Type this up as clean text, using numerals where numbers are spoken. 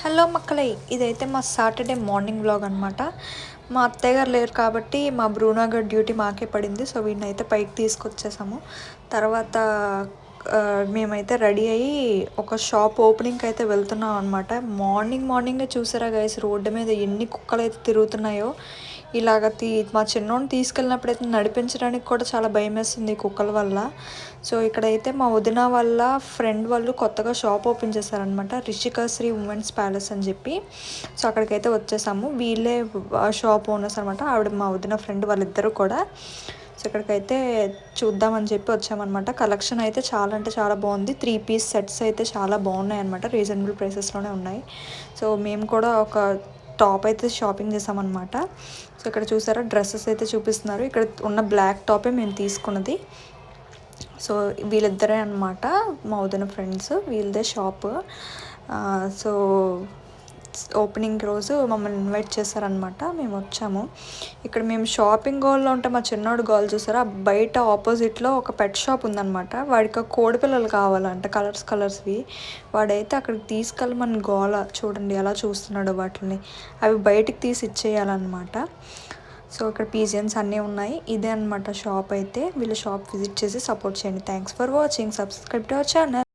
Hello మక్కలే, ఇదైతే మా Saturday morning vlog అనమాట. మా అత్తయ్య గారు లేరు కాబట్టి మా బ్రూనో గారి డ్యూటీ మాకే పడింది. సో వీడినైతే పైకి తీసుకొచ్చేసాము. తర్వాత మేమైతే రెడీ అయ్యి ఒక షాప్ ఓపెనింగ్కి అయితే వెళ్తున్నాం అనమాట. మార్నింగే చూసారా గైస్, రోడ్డు మీద ఎన్ని కుక్కలు అయితే తిరుగుతున్నాయో. ఇలాగ మా చిన్నోడిని తీసుకెళ్ళినప్పుడు అయితే నడిపించడానికి కూడా చాలా భయం వేస్తుంది ఈ కుక్కల వల్ల. సో ఇక్కడైతే మా వదిన వాళ్ళ ఫ్రెండ్ వాళ్ళు కొత్తగా షాప్ ఓపెన్ చేశారనమాట, రిషికాశ్రీ ఉమెన్స్ ప్యాలెస్ అని చెప్పి. సో అక్కడికైతే వచ్చేసాము. వీళ్ళే షాప్ ఓనర్స్ అనమాట, ఆవిడ మా వదిన ఫ్రెండ్ వాళ్ళిద్దరూ కూడా. సో ఇక్కడికైతే చూద్దామని చెప్పి వచ్చామన్నమాట. కలెక్షన్ అయితే చాలా అంటే చాలా బాగుంది. 3 పీస్ సెట్స్ అయితే చాలా బాగున్నాయి అనమాట, రీజనబుల్ ప్రైసెస్లోనే ఉన్నాయి. సో మేము కూడా ఒక టాప్ అయితే షాపింగ్ చేసామన్నమాట. సో ఇక్కడ చూసారా డ్రెస్సెస్ అయితే చూపిస్తున్నారు. ఇక్కడ ఉన్న బ్లాక్ టాపే మేము తీసుకున్నది. సో వీళ్ళిద్దరే అనమాట మా వదిన ఫ్రెండ్స్, వీళ్ళదే షాప్. సో ఓపెనింగ్ రోజు మమ్మల్ని ఇన్వైట్ చేశారనమాట, మేము వచ్చాము. ఇక్కడ మేము షాపింగ్ గోల్లో ఉంటే మా చిన్నోడు గోల్ చూసారా, బయట ఆపోజిట్లో ఒక పెట్ షాప్ ఉందనమాట. వాడికి కోడి పిల్లలు కావాలంట, కలర్స్వి. వాడైతే అక్కడికి తీసుకెళ్ళమని గోల, చూడండి ఎలా చూస్తున్నాడు వాటిని. అవి బయటికి తీసి ఇచ్చేయాలన్నమాట. సో ఇక్కడ పీజియన్స్ అన్నీ ఉన్నాయి. ఇదే అనమాట షాప్ అయితే. వీళ్ళ షాప్ విజిట్ చేసి సపోర్ట్ చేయండి. Thanks for watching. Subscribe to our channel.